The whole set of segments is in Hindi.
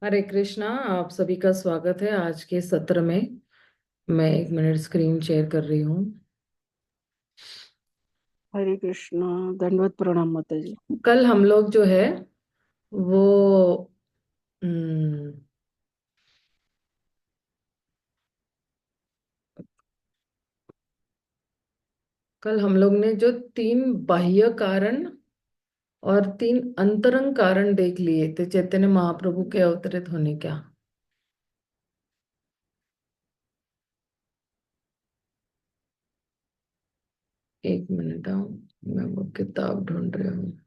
हरे कृष्णा। आप सभी का स्वागत है आज के सत्र में। मैं 1 मिनट स्क्रीन शेयर कर रही हूँ। हरे कृष्णा। दंडवत प्रणाम माता जी। कल हम लोग जो है वो हम्म, कल हम लोग ने जो 3 बाह्य कारण और 3 अंतरंग कारण देख लिए थे चैतन्य महाप्रभु के अवतरित होने का। 1 मिनट आओ, मैं वो किताब ढूंढ रही हूँ।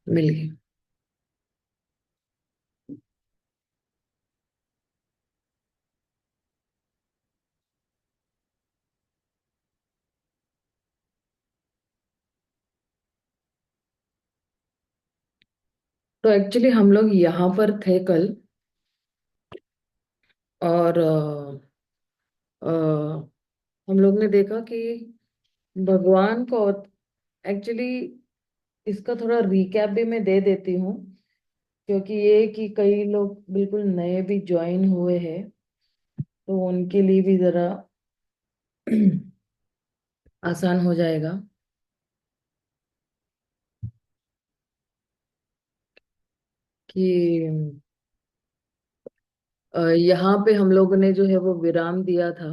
मिल गई। तो एक्चुअली हम लोग यहाँ पर थे कल। और हम लोग ने देखा कि भगवान को एक्चुअली इसका थोड़ा रिकैप भी मैं दे देती हूँ, क्योंकि ये कि कई लोग बिल्कुल नए भी ज्वाइन हुए हैं, तो उनके लिए भी जरा आसान हो जाएगा कि यहाँ पे हम लोगों ने जो है वो विराम दिया था।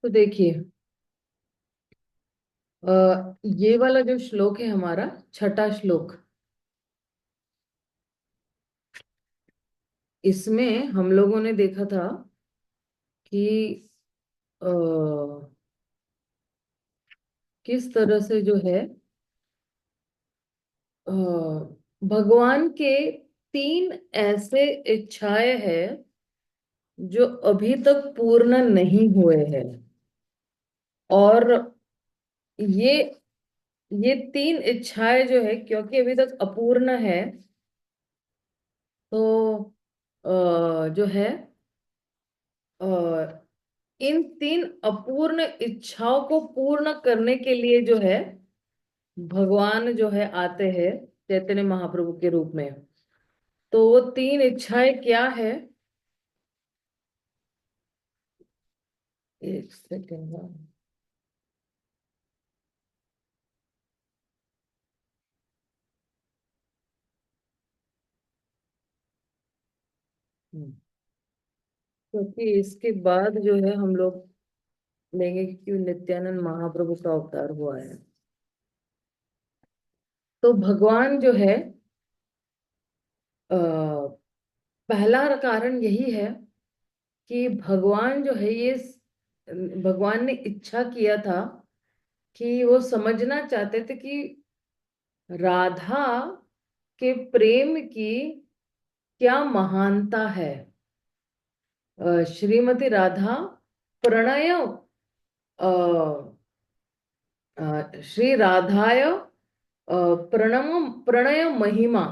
तो देखिए, ये वाला जो श्लोक है हमारा छठा श्लोक, इसमें हम लोगों ने देखा था कि अ, किस तरह से जो है अ, भगवान के 3 ऐसे इच्छाएं हैं जो अभी तक पूर्ण नहीं हुए हैं। और ये ये 3 इच्छाएं जो है क्योंकि अभी तक अपूर्ण है, तो जो है अ, इन 3 अपूर्ण इच्छाओं को पूर्ण करने के लिए जो है भगवान जो है आते हैं चैतन्य महाप्रभु के रूप में। तो वो 3 इच्छाएं क्या है? 1 सेकेंड। हम्म, क्योंकि इसके बाद जो है हम लोग लेंगे कि क्यों नित्यानंद महाप्रभु का अवतार हुआ है। तो भगवान जो है पहला कारण यही है कि भगवान जो है ये भगवान ने इच्छा किया था कि वो समझना चाहते थे कि राधा के प्रेम की क्या महानता है। श्रीमती राधा प्रणय श्री राधाय प्रणय महिमा,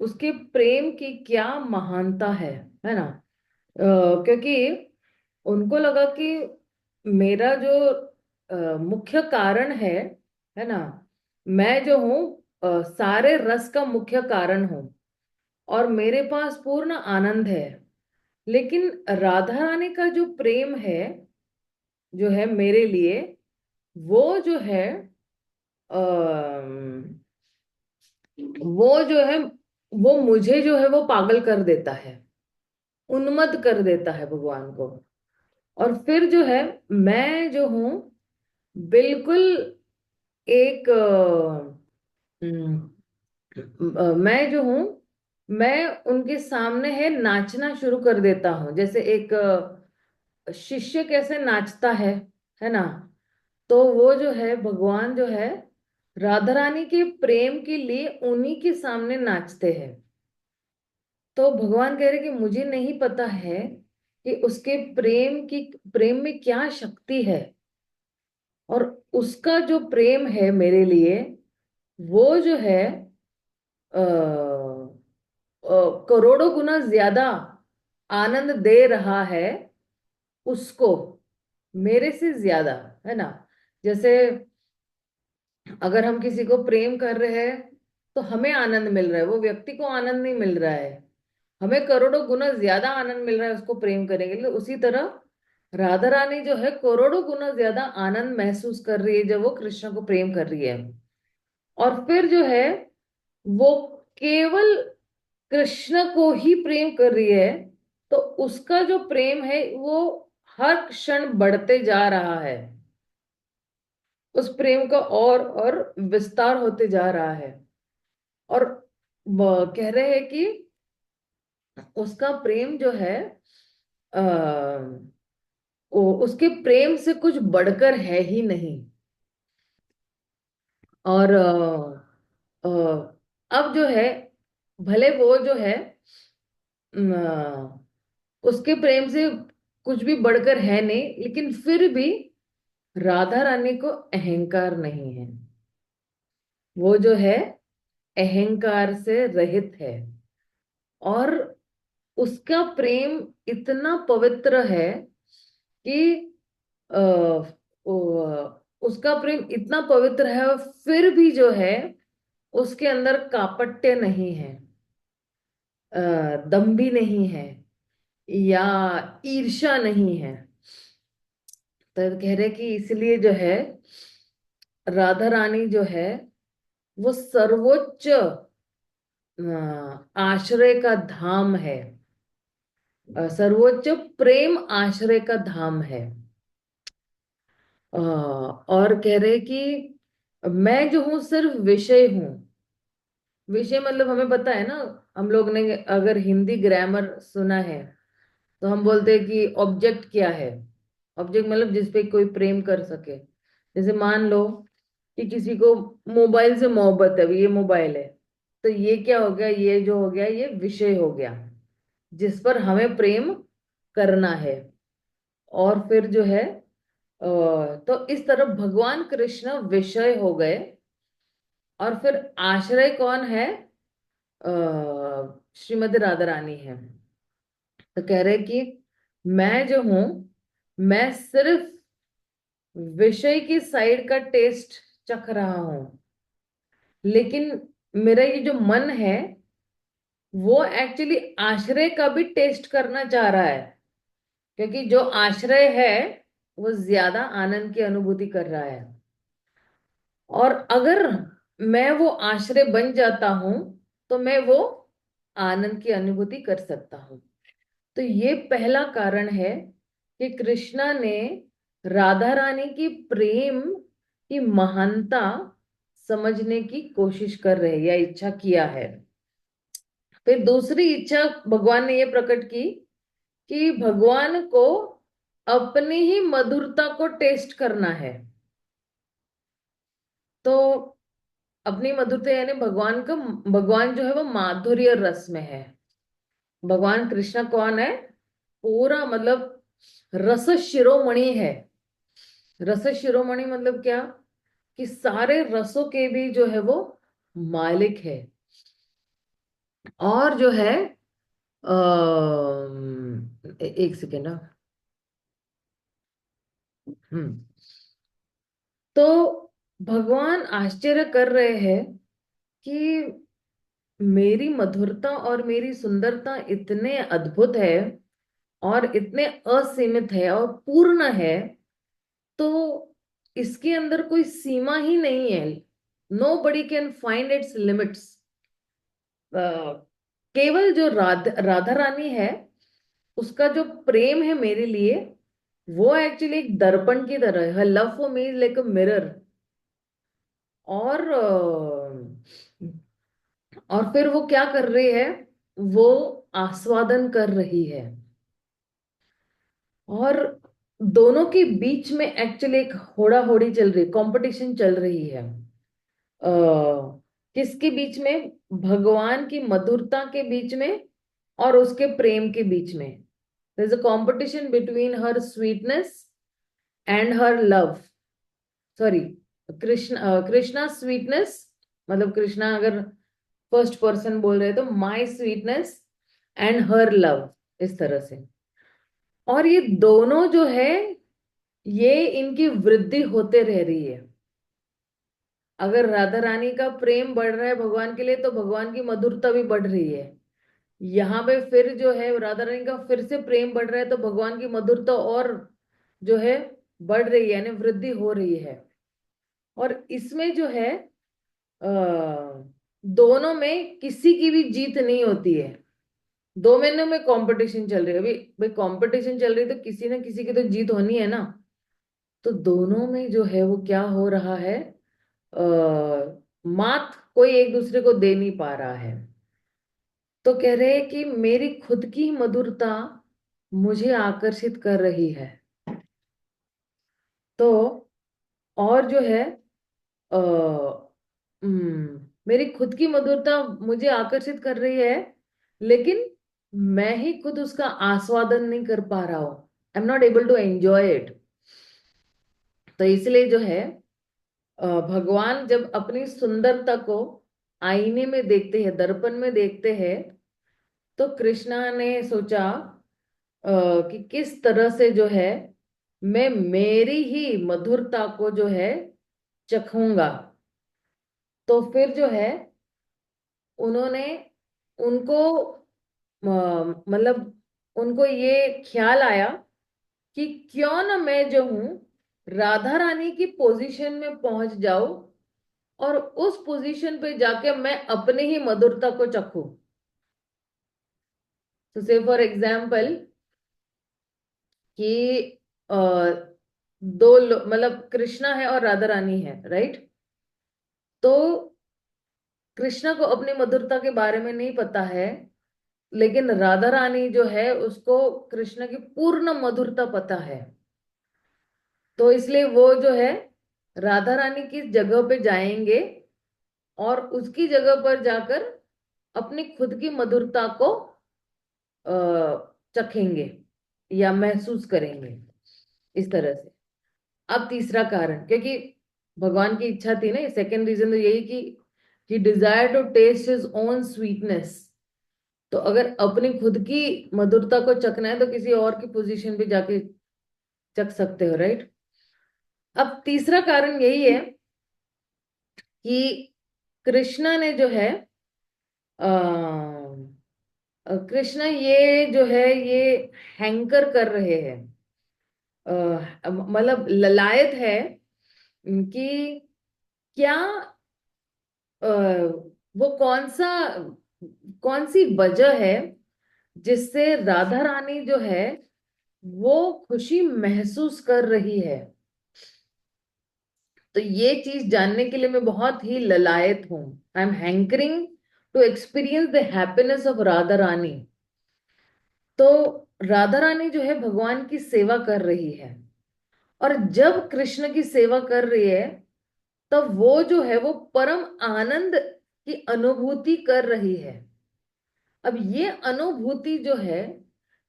उसके प्रेम की क्या महानता है ना। क्योंकि उनको लगा कि मेरा जो मुख्य कारण है ना, मैं जो हूँ सारे रस का मुख्य कारण हूँ और मेरे पास पूर्ण आनंद है। लेकिन राधा रानी का जो प्रेम है जो है मेरे लिए, वो जो है वो जो है वो मुझे जो है वो पागल कर देता है, उन्मत्त कर देता है भगवान को। और फिर जो है मैं जो हूँ बिल्कुल एक मैं जो हूं, मैं उनके सामने है नाचना शुरू कर देता हूँ। जैसे एक शिष्य कैसे नाचता है ना। तो वो जो है भगवान जो है राधा रानी के प्रेम के लिए उन्हीं के सामने नाचते हैं। तो भगवान कह रहे कि मुझे नहीं पता है कि उसके प्रेम में क्या शक्ति है, और उसका जो प्रेम है मेरे लिए, वो जो है करोड़ों गुना ज्यादा आनंद दे रहा है उसको, मेरे से ज्यादा, है ना। जैसे अगर हम किसी को प्रेम कर रहे हैं तो हमें आनंद मिल रहा है, वो व्यक्ति को आनंद नहीं मिल रहा है। हमें करोड़ों गुना ज्यादा आनंद मिल रहा है उसको प्रेम करेंगे, लेकिन उसी तरह राधा रानी जो है करोड़ों गुना ज्यादा आनंद महसूस कर रही है जब वो कृष्ण को प्रेम कर रही है। और फिर जो है वो केवल कृष्ण को ही प्रेम कर रही है, तो उसका जो प्रेम है वो हर क्षण बढ़ते जा रहा है। उस प्रेम का और विस्तार होते जा रहा है। और कह रहे हैं कि उसका प्रेम जो है आ, उसके प्रेम से कुछ बढ़कर है ही नहीं। और अब जो है भले वो जो है उसके प्रेम से कुछ भी बढ़कर है नहीं, लेकिन फिर भी राधा रानी को अहंकार नहीं है। वो जो है अहंकार से रहित है। और उसका प्रेम इतना पवित्र है कि अ, उसका प्रेम इतना पवित्र है, और फिर भी जो है उसके अंदर कापट्य नहीं है, दंभी नहीं है, या ईर्ष्या नहीं है। तो कह रहे कि इसलिए जो है राधा रानी जो है वो सर्वोच्च आश्रय का धाम है, सर्वोच्च प्रेम आश्रय का धाम है। और कह रहे कि मैं जो हूं सिर्फ विषय हूं। विषय मतलब हमें पता है ना, हम लोग ने अगर हिंदी ग्रामर सुना है तो हम बोलते हैं कि ऑब्जेक्ट क्या है। ऑब्जेक्ट मतलब जिस पे कोई प्रेम कर सके। जैसे मान लो कि किसी को मोबाइल से मोहब्बत है, अभी ये मोबाइल है, तो ये क्या हो गया, ये जो हो गया ये विषय हो गया जिस पर हमें प्रेम करना है। और फिर जो है तो इस तरह भगवान कृष्ण विषय हो गए। और फिर आश्रय कौन है, श्रीमती राधा रानी है। तो कह रहे कि मैं जो हूं, मैं सिर्फ विषय की साइड का टेस्ट चख रहा हूं, लेकिन मेरा ये जो मन है वो एक्चुअली आश्रय का भी टेस्ट करना चाह रहा है, क्योंकि जो आश्रय है वो ज्यादा आनंद की अनुभूति कर रहा है। और अगर मैं वो आश्रय बन जाता हूं तो मैं वो आनंद की अनुभूति कर सकता हूं। तो ये पहला कारण है कि कृष्णा ने राधा रानी की प्रेम की महानता समझने की कोशिश कर रहे या इच्छा किया है। फिर दूसरी इच्छा भगवान ने ये प्रकट की कि भगवान को अपनी ही मधुरता को टेस्ट करना है। तो अपनी मधुरता यानी भगवान जो है वो माधुर्य रस में है। भगवान कृष्ण कौन है, पूरा मतलब रस शिरोमणि है। रस शिरोमणि मतलब क्या, कि सारे रसों के भी जो है वो मालिक है। और जो है एक सेकेंड। हम्म तो भगवान आश्चर्य कर रहे हैं कि मेरी मधुरता और मेरी सुंदरता इतने अद्भुत है और इतने असीमित है और पूर्ण है, तो इसके अंदर कोई सीमा ही नहीं है। Nobody can find its limits. केवल जो राधा रानी है, उसका जो प्रेम है मेरे लिए, वो एक्चुअली एक दर्पण की तरह है। Love for me like a mirror. और और फिर वो क्या कर रही है, वो आस्वादन कर रही है। और दोनों के बीच में एक्चुअली एक होड़ा होड़ी चल रही, कंपटीशन चल रही है। किसके बीच में? भगवान की मधुरता के बीच में और उसके प्रेम के बीच में। There is a competition between her sweetness and her love. Sorry, Krishna sweetness, मतलब कृष्णा अगर फर्स्ट पर्सन बोल रहे हैं तो my sweetness and her love, इस तरह से। और ये दोनों जो है, ये इनकी वृद्धि होते रह रही है। अगर राधा रानी का प्रेम बढ़ रहा है भगवान के लिए, तो भगवान की मधुरता भी बढ़ रही है। यहाँ पे फिर जो है राधा रानी का फिर से प्रेम बढ़ रहा है, तो भगवान की मधुरता और जो है बढ़ रही है, यानी वृद्धि हो रही है। और इसमें जो है दोनों में किसी की भी जीत नहीं होती है। दो महीनों में कंपटीशन चल रही है अभी। भाई कंपटीशन चल रही है तो किसी ना किसी की तो जीत होनी है ना। तो दोनों में जो है वो क्या हो रहा है, मात कोई एक दूसरे को दे नहीं पा रहा है। तो कह रहे हैं कि मेरी खुद की मधुरता मुझे आकर्षित कर रही है। तो और जो है आ, मेरी खुद की मधुरता मुझे आकर्षित कर रही है, लेकिन मैं ही खुद उसका आस्वादन नहीं कर पा रहा हूं। I am not able to enjoy it. तो इसलिए जो है भगवान जब अपनी सुंदरता को आईने में देखते हैं, दर्पण में देखते हैं, तो कृष्णा ने सोचा कि किस तरह से जो है मैं मेरी ही मधुरता को जो है चखूंगा। तो फिर जो है उन्होंने उनको मतलब उनको ये ख्याल आया कि क्यों ना मैं जो हूं राधा रानी की पोजीशन में पहुंच जाऊं, और उस पोजीशन पे जाके मैं अपने ही मधुरता को चखूं। तो से फॉर एग्जाम्पल कि अ, मतलब कृष्णा है और राधा रानी है, राइट? तो कृष्णा को अपनी मधुरता के बारे में नहीं पता है, लेकिन राधा रानी जो है उसको कृष्ण की पूर्ण मधुरता पता है। तो इसलिए वो जो है राधा रानी की जगह पे जाएंगे और उसकी जगह पर जाकर अपनी खुद की मधुरता को चखेंगे या महसूस करेंगे, इस तरह से। अब तीसरा कारण, क्योंकि भगवान की इच्छा थी ना, सेकंड रीजन तो यही कि he desire to taste his own sweetness. तो अगर अपनी खुद की मधुरता को चखना है तो किसी और की पोजीशन पे जाके चख सकते हो, राइट? अब तीसरा कारण यही है कि कृष्णा ने जो है कृष्णा ये जो है ये हैंकर कर रहे हैं, मतलब ललायत है कि क्या अ, वो कौन सी वजह है जिससे राधा रानी जो है वो खुशी महसूस कर रही है। तो ये चीज जानने के लिए मैं बहुत ही ललायत हूं। I am hankering to experience the happiness of Radha Rani. तो राधा रानी जो है भगवान की सेवा कर रही है, और जब कृष्ण की सेवा कर रही है तब वो जो है वो परम आनंद की अनुभूति कर रही है। अब ये अनुभूति जो है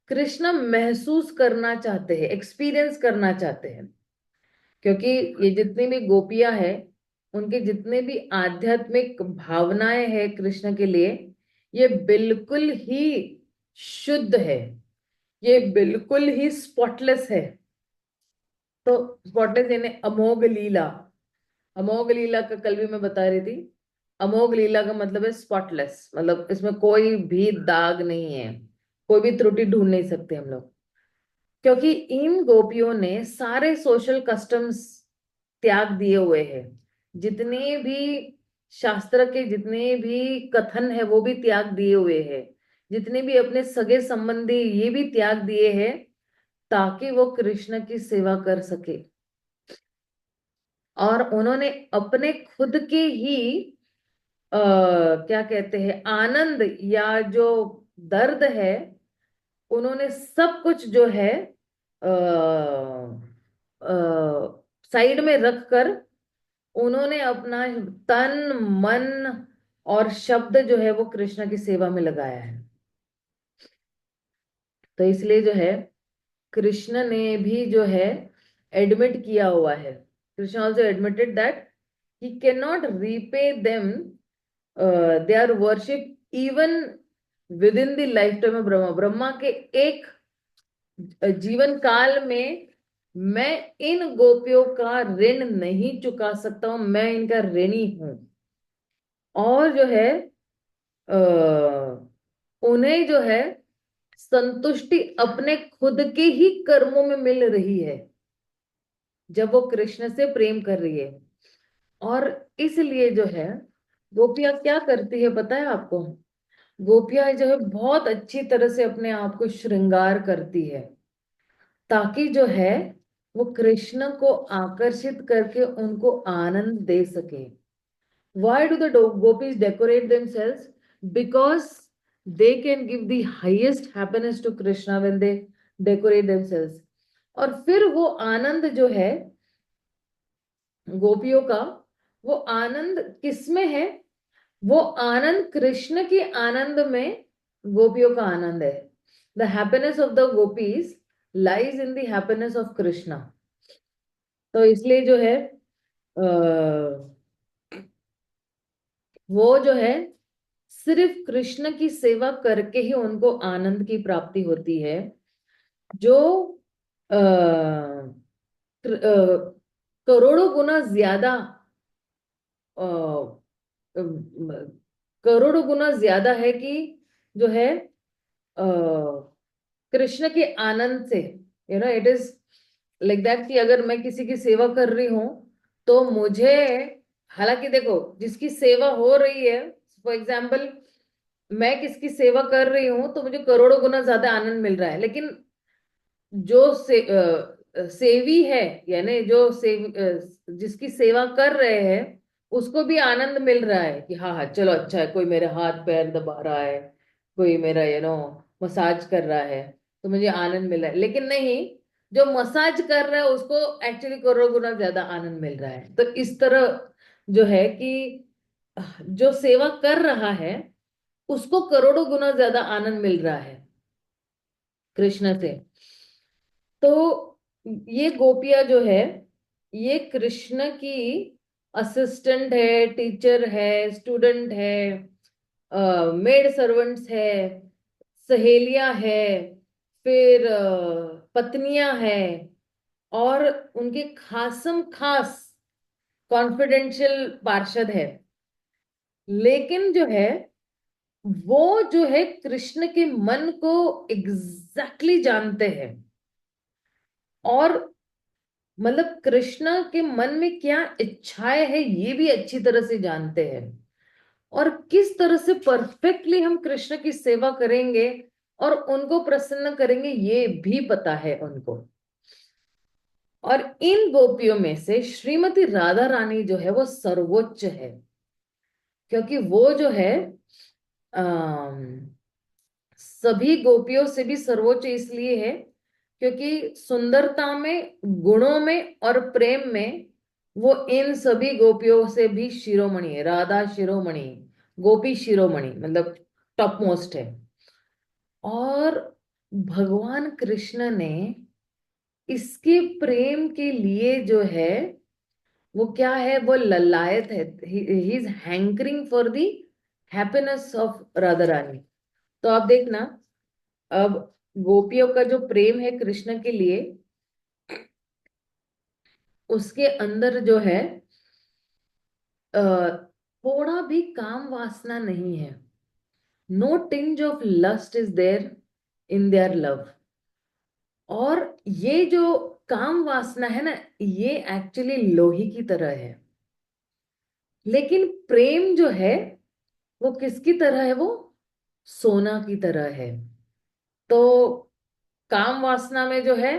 कृष्ण महसूस करना चाहते हैं, एक्सपीरियंस करना चाहते हैं। क्योंकि ये जितनी भी गोपियां हैं, उनके जितने भी आध्यात्मिक भावनाएं हैं कृष्ण के लिए, ये बिल्कुल ही शुद्ध है, ये बिल्कुल ही स्पॉटलेस है। तो स्पॉटलेस यानी अमोघ लीला। अमोघ लीला का कल भी मैं बता रही थी। अमोघ लीला का मतलब है स्पॉटलेस, मतलब इसमें कोई भी दाग नहीं है, कोई भी त्रुटि ढूंढ नहीं सकते हम लोग। क्योंकि इन गोपियों ने सारे सोशल कस्टम्स त्याग दिए हुए हैं। जितने भी शास्त्र के जितने भी कथन है वो भी त्याग दिए हुए हैं। जितने भी अपने सगे संबंधी ये भी त्याग दिए हैं, ताकि वो कृष्ण की सेवा कर सके। और उन्होंने अपने खुद के ही क्या कहते हैं, आनंद या जो दर्द है, उन्होंने सब कुछ जो है साइड में रखकर उन्होंने अपना तन, मन और शब्द जो है वो कृष्ण की सेवा में लगाया है। तो इसलिए जो है कृष्ण ने भी जो है एडमिट किया हुआ है, Krishna also admitted that he can not repay them their worship even within the life time of Brahma. Brahma के एक जीवन काल में मैं इन गोपियों का ऋण नहीं चुका सकता हूं, मैं इनका ऋणी हूं। और जो है उन्हें जो है संतुष्टि अपने खुद के ही कर्मों में मिल रही है जब वो कृष्ण से प्रेम कर रही है। और इसलिए जो है गोपियां क्या करती है पता है आपको? गोपियां जो है बहुत अच्छी तरह से अपने आप को श्रृंगार करती है ताकि जो है वो कृष्ण को आकर्षित करके उनको आनंद दे सके। Why do the gopis decorate themselves? Because they can give the highest happiness to Krishna when they decorate themselves. और फिर वो आनंद जो है गोपियों का, वो आनंद किसमें है? वो आनंद कृष्ण के आनंद में गोपियों का आनंद है। The happiness of the gopis lies in the happiness of Krishna. तो इसलिए जो है वो जो है सिर्फ कृष्ण की सेवा करके ही उनको आनंद की प्राप्ति होती है। जो आ, करोड़ों गुना ज्यादा अ, करोड़ों गुना ज्यादा है कि जो है कृष्ण के आनंद से, इट इज लाइक दैट कि अगर मैं किसी की सेवा कर रही हूं तो मुझे, हालांकि देखो जिसकी सेवा हो रही है, फॉर एग्जाम्पल मैं किसकी सेवा कर रही हूं तो मुझे करोड़ों गुना ज्यादा आनंद मिल रहा है, लेकिन जो सेवी है, यानी जो जिसकी सेवा कर रहे हैं उसको भी आनंद मिल रहा है कि हाँ हाँ चलो अच्छा है, कोई मेरे हाथ पैर दबा रहा है, कोई मेरा मसाज कर रहा है, तो मुझे आनंद मिल रहा है। लेकिन नहीं, जो मसाज कर रहा है उसको एक्चुअली करोड़ों गुना ज्यादा आनंद मिल रहा है। तो इस तरह जो है कि जो सेवा कर रहा है उसको करोड़ों गुना ज्यादा आनंद मिल रहा है कृष्ण से। तो ये गोपियां जो है ये कृष्ण की असिस्टेंट है, टीचर है, स्टूडेंट है, मेड सर्वेंट्स है, सहेलियां है, फिर पत्नियां है, और उनके खासम खास कॉन्फिडेंशियल पार्षद है। लेकिन जो है वो जो है कृष्ण के मन को एग्जैक्टली exactly जानते हैं, और मतलब कृष्ण के मन में क्या इच्छाएं है ये भी अच्छी तरह से जानते हैं, और किस तरह से परफेक्टली हम कृष्ण की सेवा करेंगे और उनको प्रसन्न करेंगे ये भी पता है उनको। और इन गोपियों में से श्रीमती राधा रानी जो है वो सर्वोच्च है, क्योंकि वो जो है सभी गोपियों से भी सर्वोच्च इसलिए है क्योंकि सुंदरता में, गुणों में और प्रेम में वो इन सभी गोपियों से भी शिरोमणि है। राधा शिरोमणि, गोपी शिरोमणि मतलब टॉप मोस्ट है। और भगवान कृष्ण ने इसके प्रेम के लिए जो है वो क्या है, वो ललायत है, he is hankering for the happiness of Radha Rani. तो आप देखना, अब गोपियों का जो प्रेम है कृष्ण के लिए, उसके अंदर जो है थोड़ा भी काम वासना नहीं है। No tinge of lust is there in their love. और ये जो काम वासना है ना, ये एक्चुअली लोही की तरह है, लेकिन प्रेम जो है वो किसकी तरह है? वो सोना की तरह है। तो काम वासना में जो है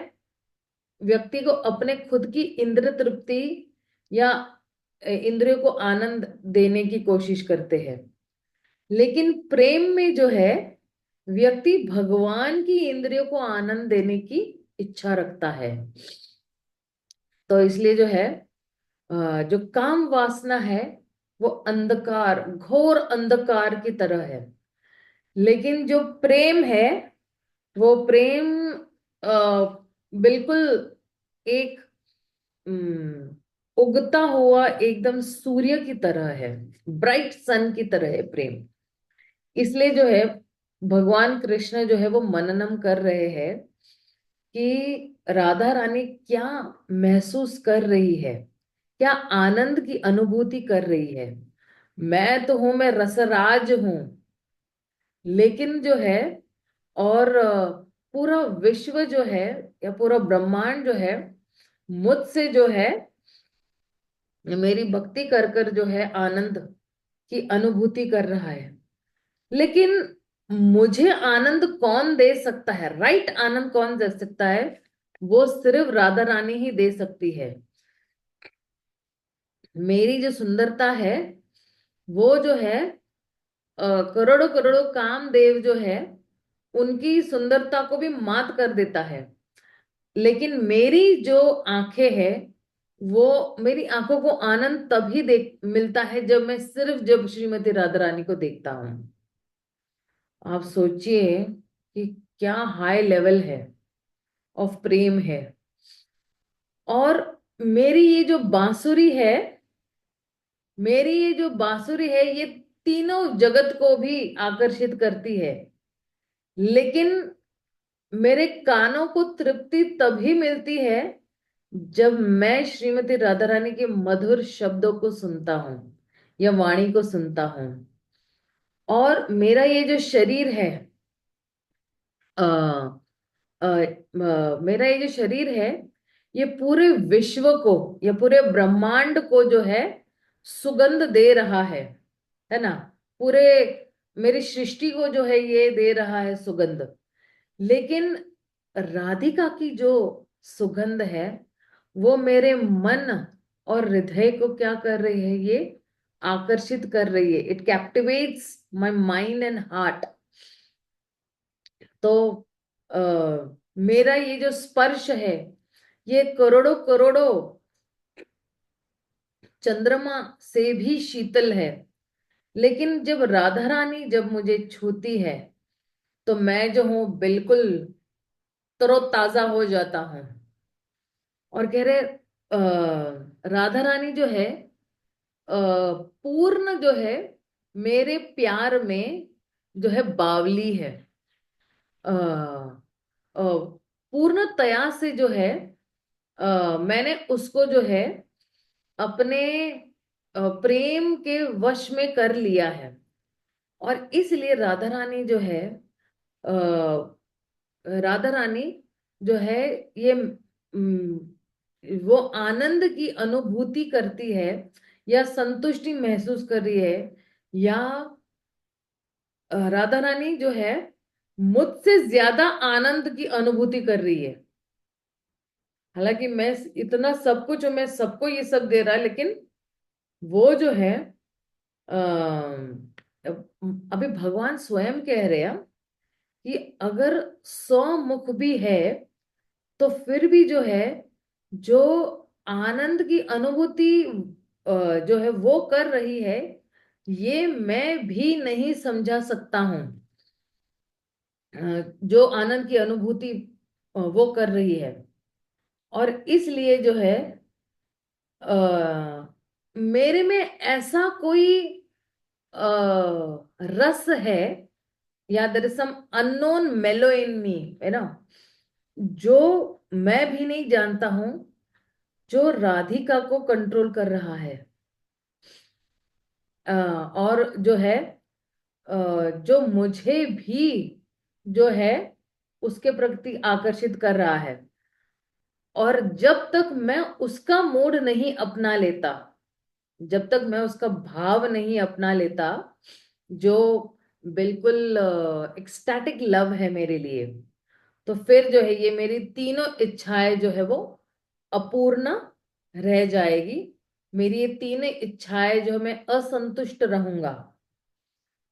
व्यक्ति को अपने खुद की इंद्र तृप्ति या इंद्रियों को आनंद देने की कोशिश करते हैं। लेकिन प्रेम में जो है, व्यक्ति भगवान की इंद्रियों को आनंद देने की इच्छा रखता है। तो इसलिए जो है, जो काम वासना है वो अंधकार, घोर अंधकार की तरह है। लेकिन जो प्रेम है, वो प्रेम बिल्कुल एक उगता हुआ एकदम सूर्य की तरह है, ब्राइट सन की तरह है प्रेम। इसलिए जो है, भगवान कृष्ण जो है वो मननम कर रहे हैं कि राधा रानी क्या महसूस कर रही है, क्या आनंद की अनुभूति कर रही है। मैं तो हूं, मैं रसराज हूं, लेकिन जो है, और पूरा विश्व जो है, या पूरा ब्रह्मांड जो है, मुझसे जो है मेरी भक्ति कर कर जो है आनंद की अनुभूति कर रहा है। लेकिन मुझे आनंद कौन दे सकता है, राइट आनंद कौन दे सकता है? वो सिर्फ राधा रानी ही दे सकती है। मेरी जो सुंदरता है, वो जो है करोड़ों करोड़ों कामदेव जो है उनकी सुंदरता को भी मात कर देता है। लेकिन मेरी जो आंखें हैं, वो, मेरी आंखों को आनंद तभी देख मिलता है जब मैं सिर्फ जब श्रीमती राधा रानी को देखता हूं। आप सोचिए कि क्या हाई लेवल है ऑफ प्रेम है। और मेरी ये जो बांसुरी है, मेरी ये जो बांसुरी है, ये तीनों जगत को भी आकर्षित करती है। लेकिन मेरे कानों को तृप्ति तभी मिलती है जब मैं श्रीमती राधा रानी के मधुर शब्दों को सुनता हूं, या वाणी को सुनता हूं। और मेरा ये जो शरीर है, आ, मेरा ये जो शरीर है, ये पूरे विश्व को, या पूरे ब्रह्मांड को जो है सुगंध दे रहा है ना। पूरे मेरी सृष्टि को जो है ये दे रहा है सुगंध। लेकिन राधिका की जो सुगंध है, वो मेरे मन और हृदय को क्या कर रही है, ये आकर्षित कर रही है। It कैप्टिवेट्स my mind and heart. तो मेरा ये जो स्पर्श है, ये करोड़ों करोड़ों चंद्रमा से भी शीतल है। लेकिन जब राधा रानी जब मुझे छूती है, तो मैं जो हूं बिल्कुल तरोताजा हो जाता हूँ। और कह रहे, राधा रानी जो है पूर्ण जो है मेरे प्यार में जो है बावली है। अ, पूर्णतया से जो है, मैंने उसको जो है अपने प्रेम के वश में कर लिया है। और इसलिए राधा रानी जो है, अ, राधा रानी जो है, ये वो आनंद की अनुभूति करती है, या संतुष्टि महसूस कर रही है, या राधा रानी जो है मुझसे ज्यादा आनंद की अनुभूति कर रही है। हालांकि मैं इतना सब कुछ हूं, मैं सबको ये सब दे रहा है, लेकिन वो जो है, अभी भगवान स्वयं कह रहे हैं कि अगर 100 मुख भी है, तो फिर भी जो है, जो आनंद की अनुभूति जो है वो कर रही है, ये मैं भी नहीं समझा सकता हूं। जो आनंद की अनुभूति वो कर रही है। और इसलिए जो है, मेरे में ऐसा कोई रस है, या देयर इज सम अननोन मेलो इन मी, है ना, जो मैं भी नहीं जानता हूं, जो राधिका को कंट्रोल कर रहा है। और जो है, जो मुझे भी जो है उसके प्रति आकर्षित कर रहा है। और जब तक मैं उसका मूड नहीं अपना लेता, जब तक मैं उसका भाव नहीं अपना लेता, जो बिल्कुल एक्सटैटिक लव है मेरे लिए, तो फिर जो है ये मेरी तीनों इच्छाएं जो है वो अपूर्ण रह जाएगी। मेरी ये तीन इच्छाएं जो मैं असंतुष्ट रहूंगा।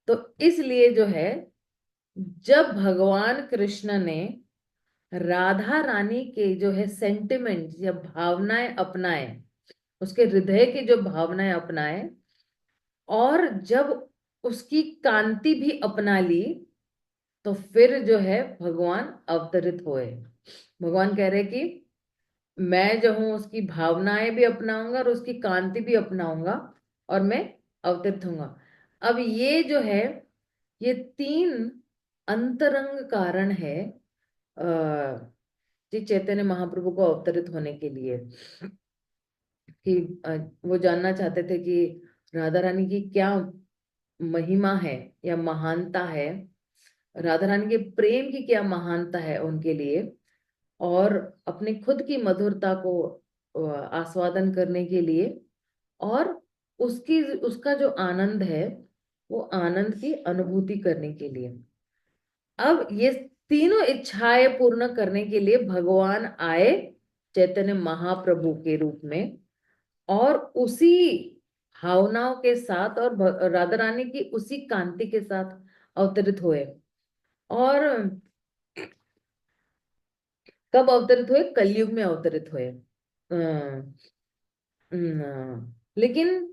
तो इसलिए जो है, जब भगवान कृष्ण ने राधा रानी के जो है सेंटिमेंट्स या भावनाएं अपनाए, उसके हृदय की जो भावनाएं अपनाए, और जब उसकी कांति भी अपना ली, तो फिर जो है भगवान अवतरित हुए। भगवान कह रहे कि मैं जो हूं उसकी भावनाएं भी अपनाऊंगा और उसकी कांति भी अपनाऊंगा, और मैं अवतरित होऊंगा। अब ये जो है, ये तीन अंतरंग कारण है श्री चैतन्य महाप्रभु को अवतरित होने के लिए। कि वो जानना चाहते थे कि राधा रानी की क्या महिमा है या महानता है, राधा रानी के प्रेम की क्या महानता है उनके लिए, और अपने खुद की मधुरता को आस्वादन करने के लिए, और उसकी उसका जो आनंद है, वो आनंद की अनुभूति करने के लिए। अब ये तीनों इच्छाएं पूर्ण करने के लिए भगवान आए चैतन्य महाप्रभु के रूप में, और उसी भावनाओं के साथ और राधा रानी की उसी कांति के साथ अवतरित हुए। और कब अवतरित हुए? कलयुग में अवतरित हुए। लेकिन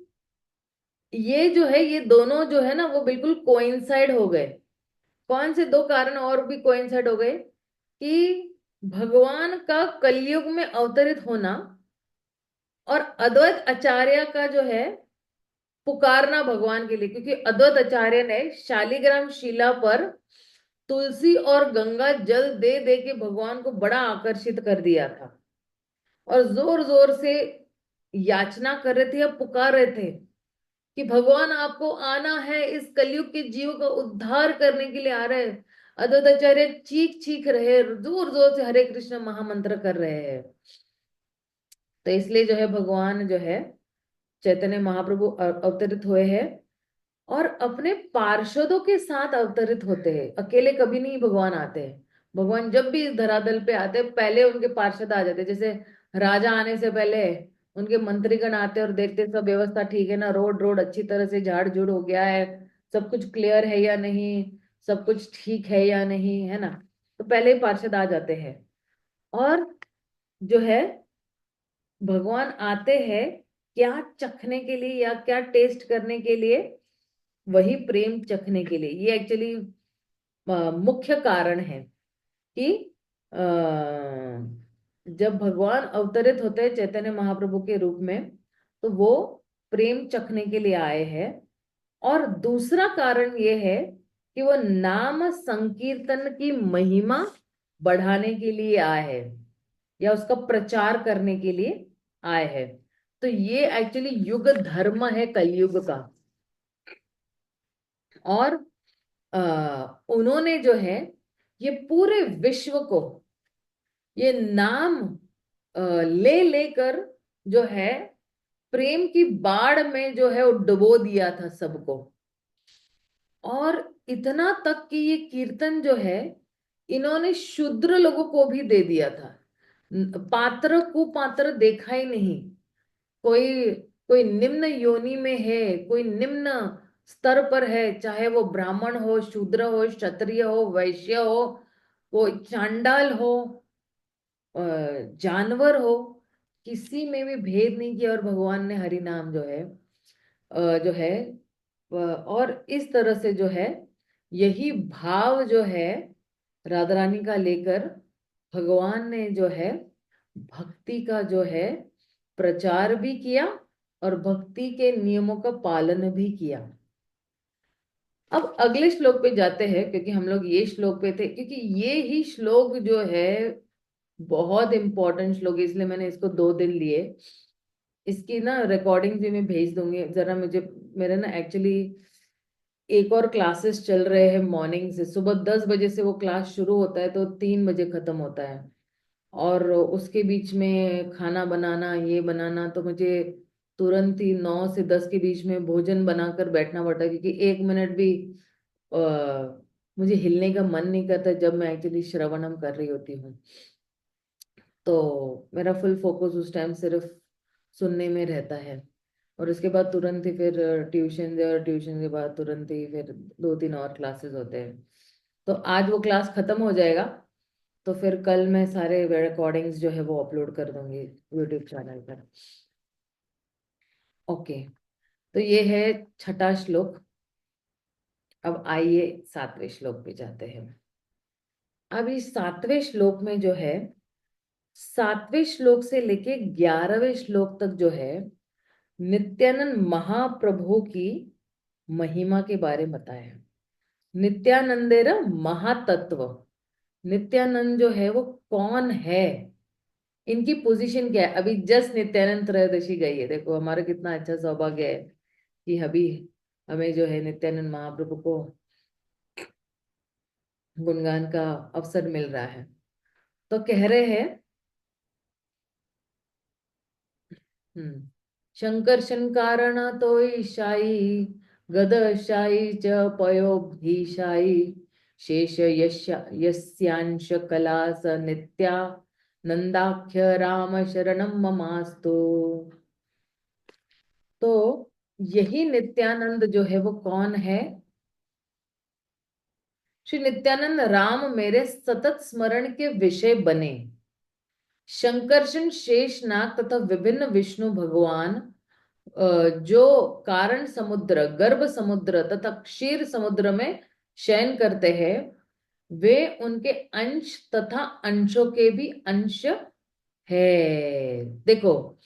ये जो है, ये दोनों जो है ना, वो बिल्कुल कोइंसाइड हो गए। कौन से दो कारण और भी कोइंसाइड हो गए? कि भगवान का कलयुग में अवतरित होना और अद्वैत आचार्य का जो है पुकारना भगवान के लिए, क्योंकि अद्वैत आचार्य ने शालिग्राम शिला पर तुलसी और गंगा जल दे दे के भगवान को बड़ा आकर्षित कर दिया था, और जोर जोर से याचना कर रहे थे या पुकार रहे थे कि भगवान आपको आना है, इस कलयुग के जीव का उद्धार करने के लिए आ रहे हैं। अद्वैताचार्य चीख चीख रहे, जोर जोर से हरे कृष्ण महामंत्र कर रहे हैं। तो इसलिए जो है भगवान जो है चैतन्य महाप्रभु अवतरित हुए हैं, और अपने पार्षदों के साथ अवतरित होते हैं। अकेले कभी नहीं भगवान आते हैं। भगवान जब भी इस धरातल पे आते हैं, पहले उनके पार्षद आ जाते हैं। जैसे राजा आने से पहले उनके मंत्रीगण आते हैं और देखते हैं सब व्यवस्था ठीक है ना, रोड रोड अच्छी तरह से झाड़ झूड़ हो गया है, सब कुछ क्लियर है या नहीं, सब कुछ ठीक है या नहीं, है ना। तो पहले ही पार्षद आ जाते हैं। और जो है भगवान आते हैं क्या चखने के लिए या क्या टेस्ट करने के लिए? वही प्रेम चखने के लिए। ये एक्चुअली मुख्य कारण है कि अ, जब भगवान अवतरित होते हैं चैतन्य महाप्रभु के रूप में, तो वो प्रेम चखने के लिए आए हैं। और दूसरा कारण ये है कि वो नाम संकीर्तन की महिमा बढ़ाने के लिए आए हैं, या उसका प्रचार करने के लिए आए हैं। तो ये एक्चुअली युग धर्म है कलयुग का। और उन्होंने जो है ये पूरे विश्व को ये नाम ले लेकर जो है प्रेम की बाढ़ में जो है वो डुबो दिया था सबको। और इतना तक कि ये कीर्तन जो है इन्होंने शूद्र लोगों को भी दे दिया था। पात्र कुपात्र देखा ही नहीं। कोई कोई निम्न योनि में है, कोई निम्न स्तर पर है, चाहे वो ब्राह्मण हो, शूद्र हो, क्षत्रिय हो, वैश्य हो, वो चांडाल हो, जानवर हो, किसी में भी भेद नहीं किया। और भगवान ने हरि नाम जो है जो है और इस तरह से जो है यही भाव जो है राधा रानी का लेकर भगवान ने जो है भक्ति का जो है प्रचार भी किया, और भक्ति के नियमों का पालन भी किया। अब अगले श्लोक पे जाते हैं, क्योंकि हम लोग ये श्लोक पे थे, क्योंकि ये ही श्लोक जो है बहुत इंपॉर्टेंट श्लोक है, इसलिए मैंने इसको 2 दिन लिए। इसकी ना रिकॉर्डिंग भी मैं भेज दूंगी जरा मुझे। मेरे ना एक्चुअली एक और क्लासेस चल रहे हैं मॉर्निंग से, सुबह 10 बजे से वो क्लास शुरू होता है तो 3 बजे खत्म होता है। और उसके बीच में खाना बनाना, ये बनाना, तो मुझे तुरंत ही 9 से 10 के बीच में भोजन बनाकर बैठना पड़ता है, क्योंकि 1 मिनट भी आ, मुझे हिलने का मन नहीं करता जब मैं एक्चुअली श्रवणम कर रही होती हूँ। तो मेरा फुल फोकस उस टाइम सिर्फ सुनने में रहता है। और उसके बाद तुरंत ही फिर ट्यूशन और ट्यूशन के बाद तुरंत ही फिर 2-3 और क्लासेस होते हैं। तो आज वो क्लास खत्म हो जाएगा, तो फिर कल मैं सारे रिकॉर्डिंग्स जो है वो अपलोड कर दूंगी यूट्यूब चैनल पर। ओके, तो ये है छठा श्लोक। अब आइए 7वें श्लोक पे जाते हैं। अब इस 7वें श्लोक में जो है, 7वें श्लोक से लेके 11वें श्लोक तक जो है, नित्यानंद महाप्रभु की महिमा के बारे में बताया है। नित्यानंदेर महातत्व, नित्यानंद जो है वो कौन है, इनकी पोजीशन क्या है। अभी जस्ट नित्यानंद त्रयोदशी गई है, देखो हमारा कितना अच्छा सौभाग्य है कि अभी हमें जो है नित्यानंद महाप्रभु को गुणगान का अवसर मिल रहा है। तो कह रहे हैं, शंकर शंकारण तो ईशाई, गद शाई च पयो भीशाई, शेष यस्यांश कला स नित्या, नंदाख्य राम शरणम ममास्तु। तो यही नित्यानंद जो है वो कौन है। श्री नित्यानंद राम मेरे सतत स्मरण के विषय बने। शंकरशन शेषनाग तथा विभिन्न विष्णु भगवान जो कारण समुद्र, गर्भ समुद्र तथा क्षीर समुद्र में शयन करते हैं, वे उनके अंश तथा अंशों के भी अंश है। देखो,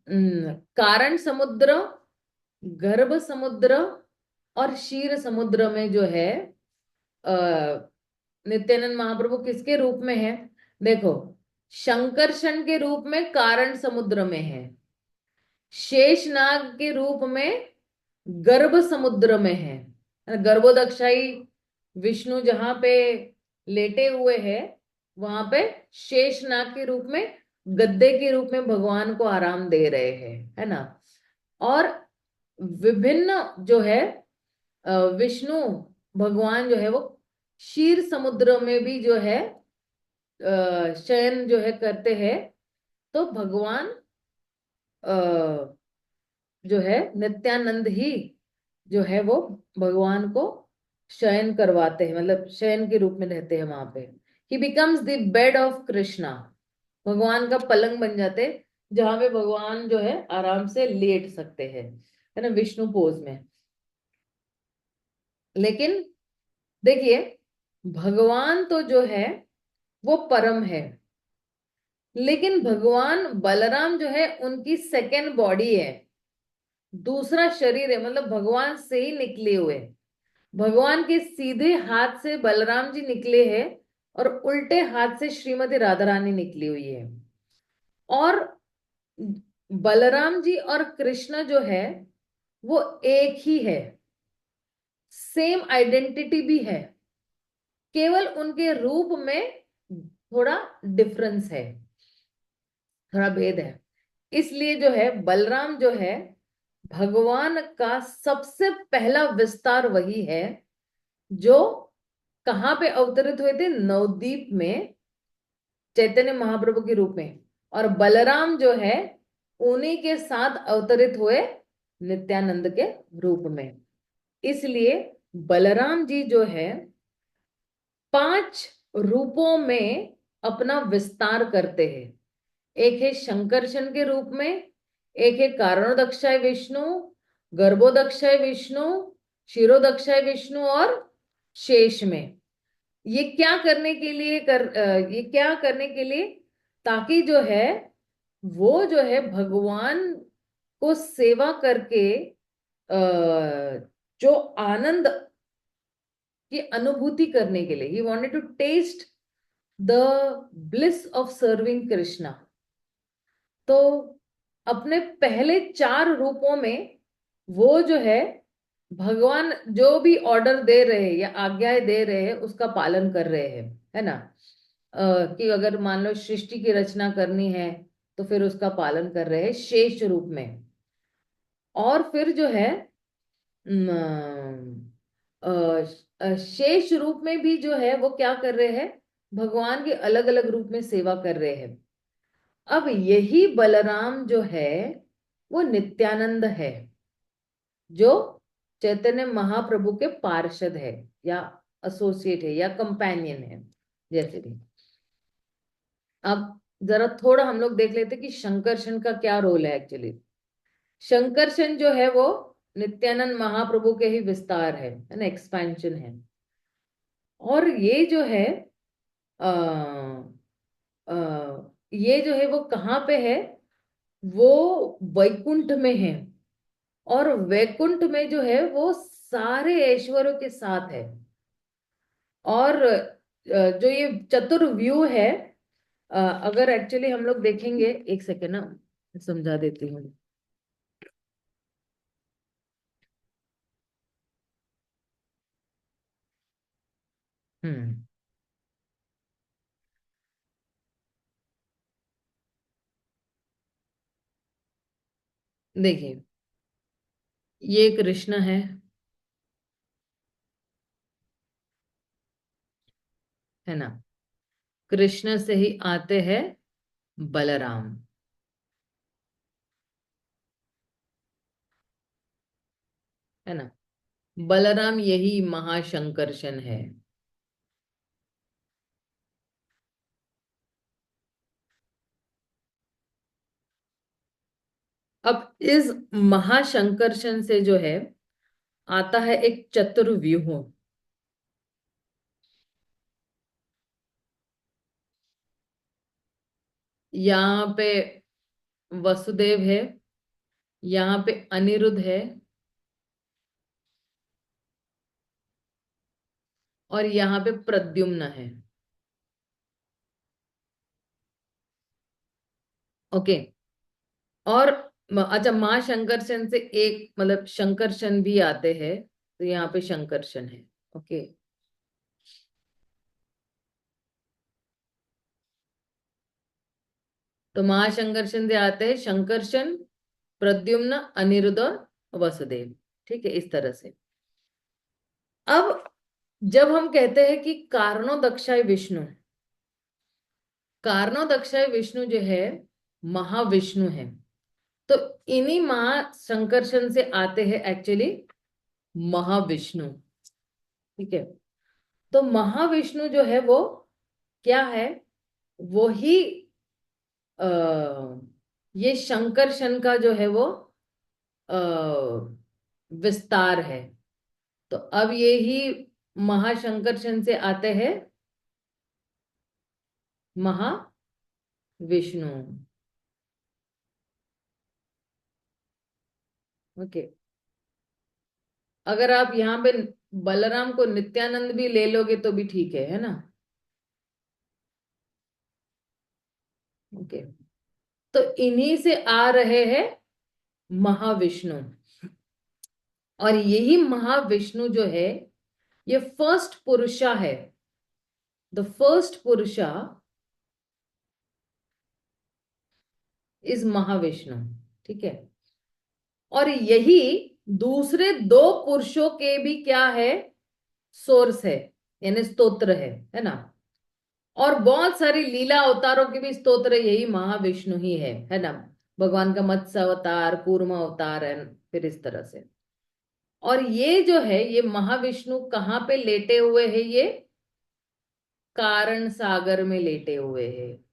कारण समुद्र, गर्भ समुद्र और क्षीर समुद्र में जो है नित्यानंद महाप्रभु किसके रूप में है। देखो, शंकरशन के रूप में कारण समुद्र में है, शेषनाग के रूप में गर्भ समुद्र में है। गर्भोदक्षाई विष्णु जहां पे लेटे हुए हैं, वहां पे शेषनाग के रूप में, गद्दे के रूप में भगवान को आराम दे रहे हैं, है ना। और विभिन्न जो है विष्णु भगवान जो है वो क्षीर समुद्र में भी जो है शयन जो है करते हैं। तो भगवान जो है नित्यानंद ही जो है वो भगवान को शयन करवाते हैं, मतलब शयन के रूप में रहते हैं वहां पे। ही becomes the bed of Krishna, भगवान का पलंग बन जाते, जहां पे भगवान जो है आराम से लेट सकते हैं, है ना, विष्णु पोज में। लेकिन देखिए, भगवान तो जो है वो परम है, लेकिन भगवान बलराम जो है उनकी सेकेंड बॉडी है, दूसरा शरीर है, मतलब भगवान से ही निकले हुए। भगवान के सीधे हाथ से बलराम जी निकले हैं और उल्टे हाथ से श्रीमती राधा रानी निकली हुई है। और बलराम जी और कृष्ण जो है वो एक ही है, सेम आइडेंटिटी भी है, केवल उनके रूप में थोड़ा डिफरेंस है, थोड़ा भेद है। इसलिए जो है बलराम जो है भगवान का सबसे पहला विस्तार वही है, जो कहाँ पे अवतरित हुए थे, नवदीप में चैतन्य महाप्रभु के रूप में। और बलराम जो है उन्हीं के साथ अवतरित हुए नित्यानंद के रूप में। इसलिए बलराम जी जो है 5 रूपों में अपना विस्तार करते हैं। एक है शंकरशन के रूप में, एक है कारणोदक्षाय विष्णु, गर्भोदक्षाय विष्णु, क्षीरोदक्षाय विष्णु और शेष में। ये क्या करने के लिए, ताकि जो है वो जो है भगवान को सेवा करके जो आनंद की अनुभूति करने के लिए, he wanted to taste the bliss of serving Krishna. तो अपने पहले 4 रूपों में वो जो है भगवान जो भी ऑर्डर दे रहे हैं या आज्ञाएं दे रहे हैं उसका पालन कर रहे हैं, है ना। कि अगर मान लो सृष्टि की रचना करनी है तो फिर उसका पालन कर रहे हैं शेष रूप में। और फिर जो है शेष रूप में भी जो है वो क्या कर रहे हैं, भगवान के अलग अलग रूप में सेवा कर रहे हैं। अब यही बलराम जो है वो नित्यानंद है, जो चैतन्य महाप्रभु के पार्षद है, या एसोसिएट है, या कंपेनियन है, जैसे भी। अब जरा थोड़ा हम लोग देख लेते कि शंकरशन का क्या रोल है एक्चुअली। शंकरशन जो है वो नित्यानंद महाप्रभु के ही विस्तार है ना, एक्सपेंशन है। और ये जो है आ, ये जो है वो कहाँ पे है, वो वैकुंठ में है। और वैकुंठ में जो है वो सारे ऐश्वर्यों के साथ है। और जो ये चतुर्व्यूह है, अगर एक्चुअली हम लोग देखेंगे, एक सेकेंड ना, समझा देती हूँ। हम्म। देखिए, ये कृष्ण है ना। कृष्ण से ही आते हैं बलराम, है ना। बलराम यही महाशंकर्षण है। अब इस महाशंकर्षण से जो है आता है एक चतुर्व्यूह। यहाँ पे वसुदेव है, यहाँ पे अनिरुद्ध है, और यहाँ पे प्रद्युम्न है। ओके। और अच्छा, माँ शंकरशन से एक मतलब शंकरशन भी आते हैं, तो यहाँ पे शंकरशन है। ओके। तो महाशंकरशन से आते हैं शंकरशन, प्रद्युम्न, अनिरुद्ध और वसुदेव। ठीक है, इस तरह से। अब जब हम कहते हैं कि कारणो दक्षाय विष्णु, कारणो दक्षाय विष्णु जो है महाविष्णु है, तो इन्हीं महाशंकरशन से आते हैं एक्चुअली महाविष्णु। ठीक है। तो महाविष्णु जो है वो क्या है, वो ही ये शंकरशन का जो है वो विस्तार है। तो अब ये ही महाशंकरशन से आते हैं महाविष्णु। ओके। अगर आप यहाँ पे बलराम को नित्यानंद भी ले लोगे तो भी ठीक है ना। ओके। तो इन्हीं से आ रहे हैं महाविष्णु। और यही महाविष्णु जो है, ये फर्स्ट पुरुषा है, द फर्स्ट पुरुषा इज महाविष्णु। ठीक है। और यही दूसरे दो पुरुषों के भी क्या है, सोर्स है, यानी स्तोत्र है ना। और बहुत सारी लीला अवतारों के भी स्तोत्र यही महाविष्णु ही है ना। भगवान का मत्स्य अवतार, कूर्म अवतार है, फिर इस तरह से। और ये जो है, ये महाविष्णु कहाँ पे लेटे हुए हैं, ये कारण सागर में लेटे हुए हैं।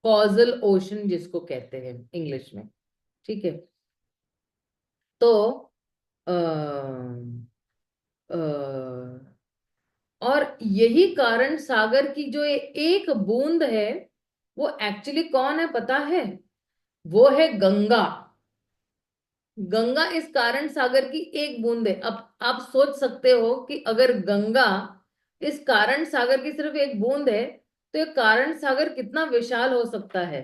कॉजल ओशन जिसको कहते हैं इंग्लिश में। ठीक है। तो अ, और यही कारण सागर की जो एक बूंद है, वो एक्चुअली कौन है पता है, वो है गंगा। गंगा इस कारण सागर की एक बूंद है। अब आप सोच सकते हो कि अगर गंगा इस कारण सागर की सिर्फ एक बूंद है, तो ये कारण सागर कितना विशाल हो सकता है,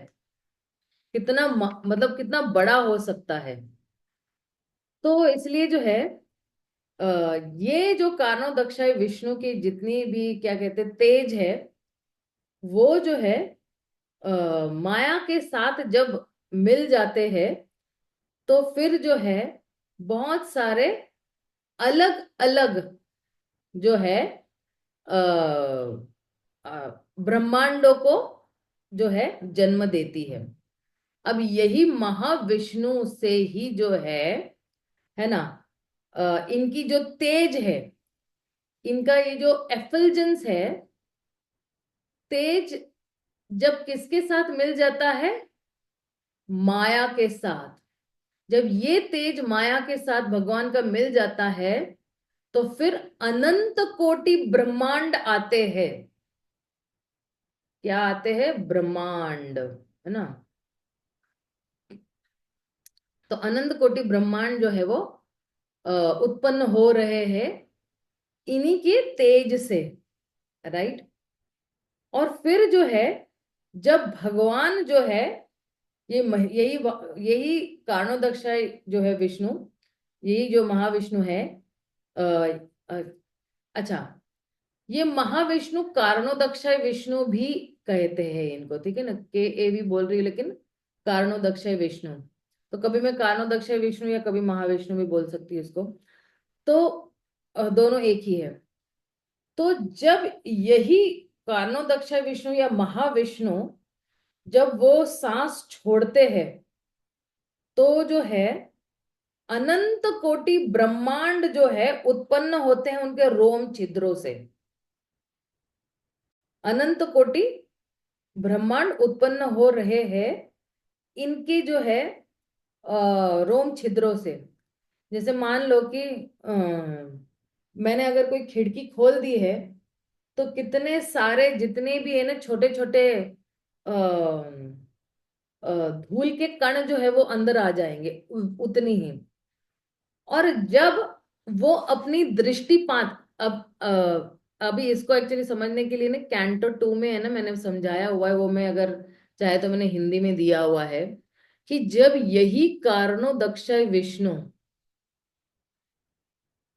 कितना मतलब कितना बड़ा हो सकता है। तो इसलिए जो है, ये जो कारणों दक्षाई विष्णु की जितनी भी क्या कहते हैं तेज है, वो जो है माया के साथ जब मिल जाते हैं, तो फिर जो है बहुत सारे अलग अलग जो है ब्रह्मांडों को जो है जन्म देती है। अब यही महाविष्णु से ही जो है ना, इनकी जो तेज है, इनका ये जो एफिलिजेंस है, तेज जब किसके साथ मिल जाता है? माया के साथ। जब ये तेज माया के साथ भगवान का मिल जाता है, तो फिर अनंत कोटि ब्रह्मांड आते हैं। क्या आते हैं? ब्रह्मांड, है ना। तो अनंत कोटि ब्रह्मांड जो है वो उत्पन्न हो रहे हैं इन्हीं के तेज से, राइट। और फिर जो है, जब भगवान जो है, यही कारणोदक्षाय जो है विष्णु, यही जो महाविष्णु है, अ, अ, अच्छा, ये महाविष्णु कारणोदक्षाय विष्णु भी कहते हैं इनको, ठीक है ना। के ए भी बोल रही है, लेकिन कारणोदक्षाय विष्णु, तो कभी मैं कारणोदक्षाय विष्णु या कभी महाविष्णु भी बोल सकती हूँ इसको। तो दोनों एक ही है। तो जब यही कारणोदक्षाय विष्णु या महाविष्णु, जब वो सांस छोड़ते हैं, तो जो है अनंत कोटि ब्रह्मांड जो है उत्पन्न होते हैं उनके रोम छिद्रों से। अनंत कोटि ब्रह्मांड उत्पन्न हो रहे हैं इनकी जो है रोम छिद्रों से। जैसे मान लो कि मैंने अगर कोई खिड़की खोल दी है, तो कितने सारे जितने भी है ना छोटे छोटे धूल के कण जो है वो अंदर आ जाएंगे, उतनी ही। और जब वो अपनी दृष्टिपात, अभी इसको एक्चुअली समझने के लिए ना कैंटो 2 में है ना, मैंने समझाया हुआ है, वो मैं अगर चाहे तो मैंने हिंदी में दिया हुआ है, कि जब यही कारणोदक्षय विष्णु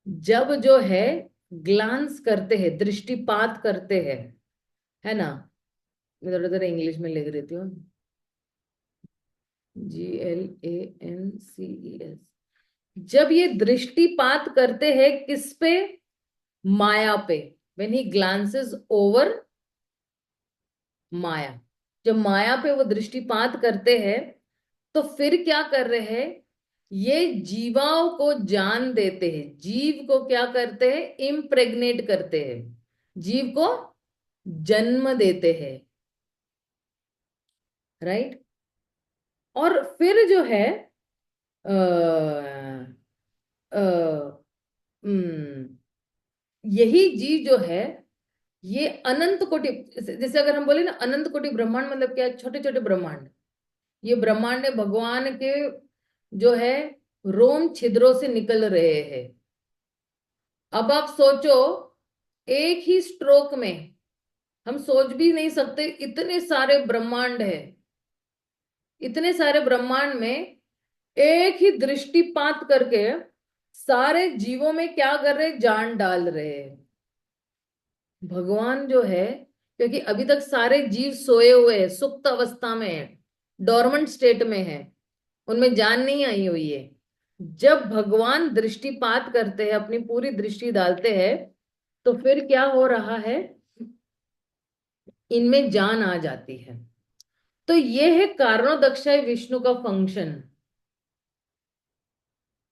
जब जो है ग्लांस करते हैं, दृष्टिपात करते हैं, है ना। मैं थोड़ा थोड़ा इंग्लिश में लिख देती हूँ। GLANCES। जब ये दृष्टिपात करते हैं किस पे? माया पे। व्हेन ही ग्लांसेस ओवर माया, जब माया पे वो दृष्टिपात करते हैं, तो फिर क्या कर रहे हैं? ये जीवाओं को जान देते हैं, जीव को क्या करते हैं? इम्प्रेग्नेट करते हैं, जीव को जन्म देते हैं, राइट। और फिर जो है अ, अ, हम्म, यही जीव जो है, ये अनंत कोटि, जैसे अगर हम बोले ना अनंत कोटि ब्रह्मांड, मतलब क्या? छोटे छोटे ब्रह्मांड। ये ब्रह्मांड भगवान के जो है रोम छिद्रों से निकल रहे हैं। अब आप सोचो, एक ही स्ट्रोक में, हम सोच भी नहीं सकते, इतने सारे ब्रह्मांड है, इतने सारे ब्रह्मांड में एक ही दृष्टिपात करके सारे जीवों में क्या कर रहे? जान डाल रहे हैं भगवान जो है। क्योंकि अभी तक सारे जीव सोए हुए हैं, सुप्त अवस्था में है, डोरमेंट स्टेट में है, उनमें जान नहीं आई हुई है। जब भगवान दृष्टिपात करते हैं, अपनी पूरी दृष्टि डालते हैं, तो फिर क्या हो रहा है? इनमें जान आ जाती है। तो ये है कारणोदक्षाय विष्णु का फंक्शन,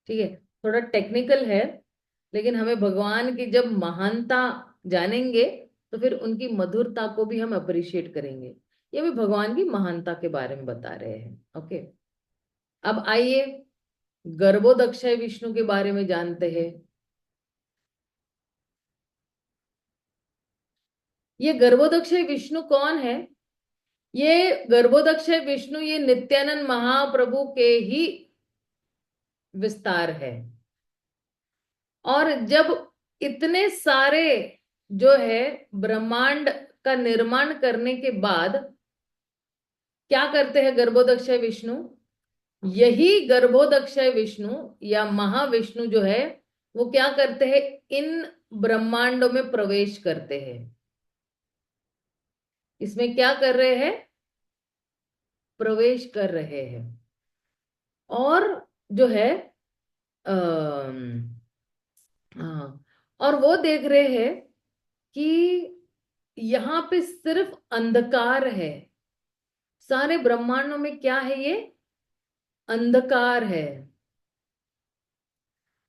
ठीक है। थोड़ा टेक्निकल है, लेकिन हमें भगवान की जब महानता जानेंगे, तो फिर उनकी मधुरता को भी हम अप्रिशिएट करेंगे। ये भी भगवान की महानता के बारे में बता रहे हैं, ओके। अब आइए गर्भोदक्षय विष्णु के बारे में जानते हैं। ये गर्भोदक्षय विष्णु कौन है? ये गर्भोदक्षय विष्णु ये नित्यानंद महाप्रभु के ही विस्तार है। और जब इतने सारे जो है ब्रह्मांड का निर्माण करने के बाद क्या करते हैं गर्भोदक्षय विष्णु? यही गर्भोदक्षय विष्णु या महाविष्णु जो है, वो क्या करते हैं? इन ब्रह्मांडों में प्रवेश करते हैं। इसमें क्या कर रहे हैं? प्रवेश कर रहे हैं। और जो है हाँ, और वो देख रहे हैं कि यहाँ पे सिर्फ अंधकार है। सारे ब्रह्मांडों में क्या है? ये अंधकार है।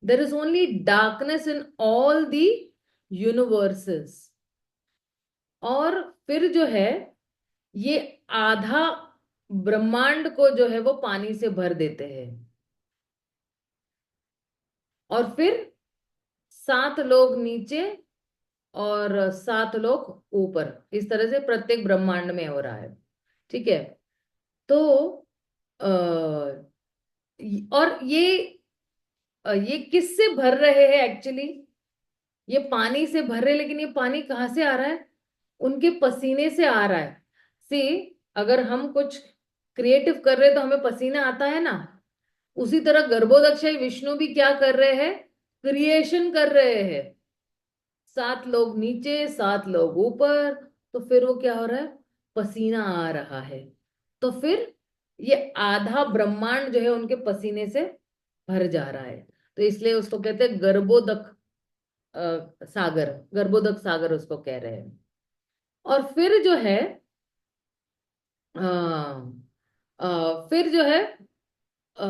There is only darkness in all the universes. और फिर जो है, ये आधा ब्रह्मांड को जो है वो पानी से भर देते हैं। और फिर 7 लोग नीचे और 7 लोग ऊपर, इस तरह से प्रत्येक ब्रह्मांड में हो रहा है। ठीक है। तो आ, और ये किससे भर रहे हैं एक्चुअली? ये पानी से भर रहे, लेकिन ये पानी कहाँ से आ रहा है? उनके पसीने से आ रहा है। सी, अगर हम कुछ क्रिएटिव कर रहे हैं तो हमें पसीना आता है ना। उसी तरह गर्भोदक्षाई विष्णु भी क्या कर रहे हैं? क्रिएशन कर रहे हैं। 7 लोग नीचे, 7 लोग ऊपर। तो फिर वो क्या हो रहा है? पसीना आ रहा है। तो फिर ये आधा ब्रह्मांड जो है उनके पसीने से भर जा रहा है। तो इसलिए उसको कहते हैं गर्भोदक सागर। गर्भोदक सागर उसको कह रहे हैं। और फिर जो है, फिर जो है, अ,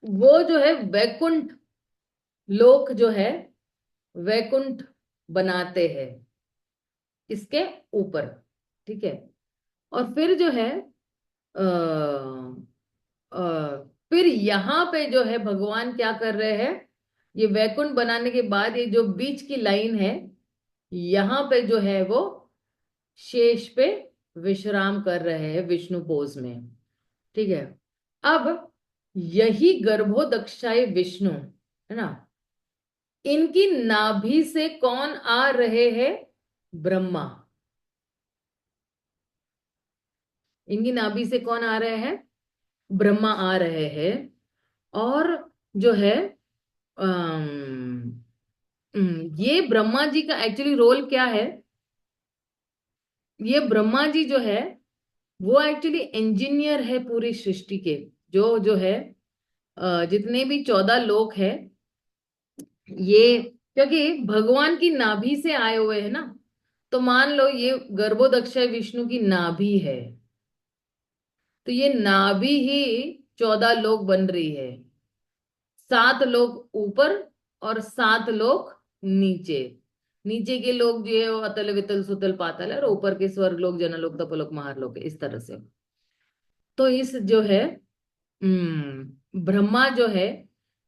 वो जो है वैकुंठ लोक जो है, वैकुंठ बनाते हैं इसके ऊपर। ठीक है। और फिर जो है, आ, फिर यहाँ पे जो है भगवान क्या कर रहे हैं? ये वैकुंठ बनाने के बाद ये जो बीच की लाइन है, यहाँ पे जो है वो शेष पे विश्राम कर रहे हैं विष्णु पोज में। ठीक है। अब यही गर्भोदक्षाई विष्णु है ना, इनकी नाभि से कौन आ रहे हैं? ब्रह्मा। इनकी नाभि से कौन आ रहे हैं? ब्रह्मा आ रहे हैं। और जो है, ये ब्रह्मा जी का एक्चुअली रोल क्या है? ये ब्रह्मा जी जो है वो एक्चुअली इंजीनियर है पूरी सृष्टि के। जो जो है, जितने भी 14 लोक है, ये क्योंकि भगवान की नाभि से आए हुए हैं ना। तो मान लो ये गर्भोदक्षय विष्णु की नाभि है। तो ये नाभि ही 14 लोक बन रही है। 7 लोग ऊपर और 7 लोग नीचे। नीचे के लोग जो है वो अतल वितल सुतल पाताल है, और ऊपर के स्वर्ग लोग जनलोक तपोलोक महारलोक है, इस तरह से। तो इस जो है, ब्रह्मा जो है,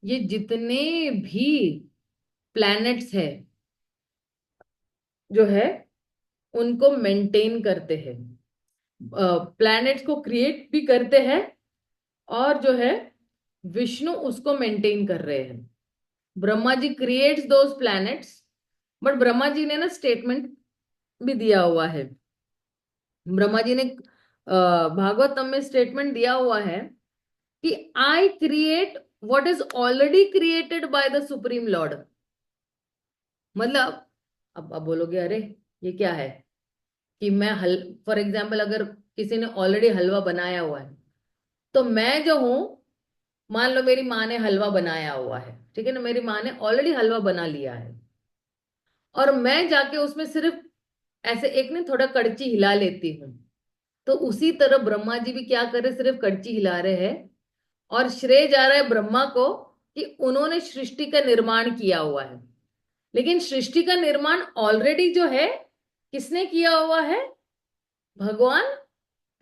ये जितने भी प्लैनेट्स है जो है उनको मेंटेन करते हैं। प्लैनेट्स को क्रिएट भी करते हैं। और जो है विष्णु उसको मेंटेन कर रहे हैं। Brahma ji creates those planets. But Brahma ji ने ना स्टेटमेंट भी दिया हुआ है। ब्रह्मा जी ने भागवतम में स्टेटमेंट दिया हुआ है कि I create what is already created by the supreme Lord. मतलब अब बोलोगे अरे ये क्या है? कि मैं फॉर एग्जाम्पल अगर किसी ने ऑलरेडी हलवा बनाया हुआ है, तो मैं जो हूं, मान लो मेरी माँ ने हलवा बनाया हुआ है, ठीक है ना, मेरी माँ ने ऑलरेडी हलवा बना लिया है, और मैं जाके उसमें सिर्फ ऐसे एक ने थोड़ा कड़ची हिला लेती हूँ। तो उसी तरह ब्रह्मा जी भी क्या कर रहे, सिर्फ कड़ची हिला रहे हैं। और श्रेय जा रहा है ब्रह्मा को कि उन्होंने सृष्टि का निर्माण किया हुआ है। लेकिन सृष्टि का निर्माण ऑलरेडी जो है किसने किया हुआ है? भगवान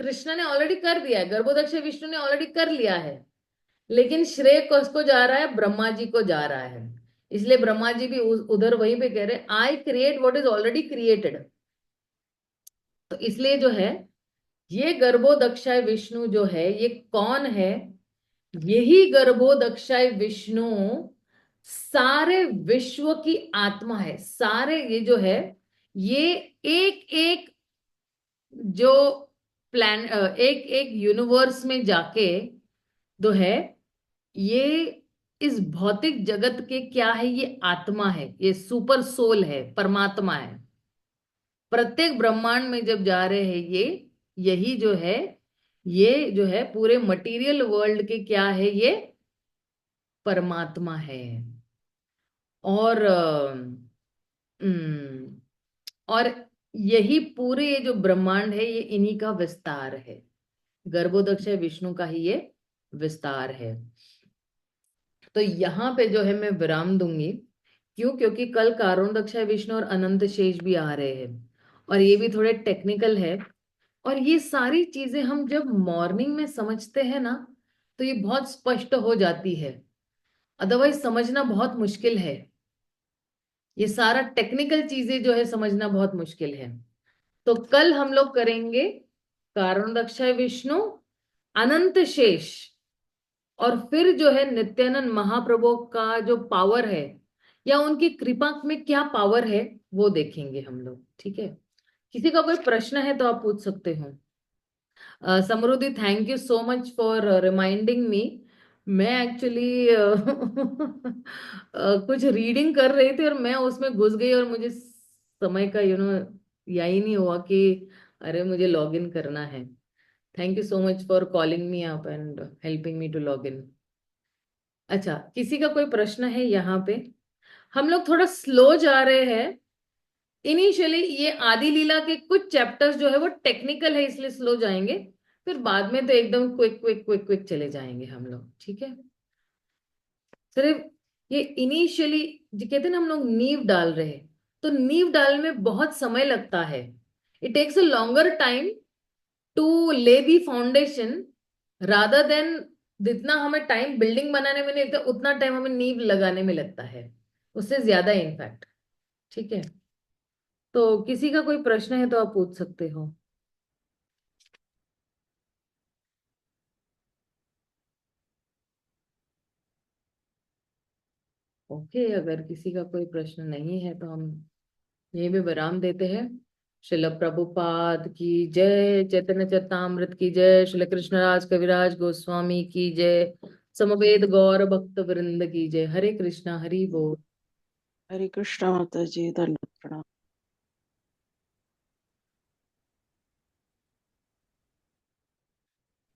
कृष्ण ने ऑलरेडी कर दिया है, गर्भोदक्ष विष्णु ने ऑलरेडी कर लिया है। लेकिन श्रेय किसको जा रहा है? ब्रह्मा जी को जा रहा है। इसलिए ब्रह्मा जी भी उधर वहीं पे कह रहे I create what is already created. तो इसलिए जो है, ये गर्भोदक्षाय विष्णु जो है ये कौन है? यही गर्भोदक्षाय विष्णु सारे विश्व की आत्मा है। सारे ये जो है, ये एक एक जो एक एक यूनिवर्स में जाके जो है, ये इस भौतिक जगत के क्या है? ये आत्मा है, ये सुपर सोल है, परमात्मा है। प्रत्येक ब्रह्मांड में जब जा रहे हैं ये, यही जो है, ये जो है पूरे मटेरियल वर्ल्ड के क्या है? ये परमात्मा है। और और यही पूरे ये जो ब्रह्मांड है ये इन्हीं का विस्तार है। गर्भोदक्ष विष्णु का ही ये विस्तार है। तो यहाँ पे जो है मैं विराम दूंगी। क्यों? क्योंकि कल कारण दक्ष विष्णु और अनंत शेष भी आ रहे हैं, और ये भी थोड़े टेक्निकल है। और ये सारी चीजें हम जब मॉर्निंग में समझते हैं ना, तो ये बहुत स्पष्ट हो जाती है। अदरवाइज समझना बहुत मुश्किल है। ये सारा टेक्निकल चीजें जो है समझना बहुत मुश्किल है। तो कल हम लोग करेंगे कारण दक्ष विष्णु, अनंत शेष, और फिर जो है नित्यानंद महाप्रभु का जो पावर है, या उनकी कृपा में क्या पावर है, वो देखेंगे हम लोग। ठीक है? किसी का कोई प्रश्न है तो आप पूछ सकते हो। Samruddhi, thank you so much for reminding me. मैं एक्चुअली कुछ रीडिंग कर रही थी और मैं उसमें घुस गई, और मुझे समय का यही नहीं हुआ कि अरे मुझे लॉग इन करना है। Thank you so much for calling me up and helping me to log in. अच्छा, किसी का कोई प्रश्न है यहाँ पे? हम लोग थोड़ा स्लो जा रहे हैं इनिशियली। ये आदि लीला के कुछ चैप्टर्स जो है वो टेक्निकल है, इसलिए स्लो जाएंगे। फिर बाद में तो एकदम क्विक क्विक क्विक क्विक चले जाएंगे हम लोग। ठीक है? सिर्फ ये इनिशियली जो कहते हैं ना, हम लोग नींव डाल रहे हैं, तो नींव डालने में बहुत समय लगता है। It takes a longer time to lay the foundation, rather than जितना हमें टाइम बिल्डिंग बनाने में नहीं लगता, उतना टाइम हमें नींव लगाने में लगता है, उससे ज्यादा इनफैक्ट। ठीक है? तो किसी का कोई प्रश्न है तो आप पूछ सकते हो। ओके, अगर किसी का कोई प्रश्न नहीं है तो हम यहीं पे विराम देते हैं। श्रील प्रभुपाद की जय, चैतन्य चरितामृत की जय, श्रील कृष्णराज कविराज गोस्वामी की जय, समवेत गौर भक्त वृंद की जय। हरे कृष्णा, हरि बोल। हरे कृष्णा माता जी, धन्यवाद।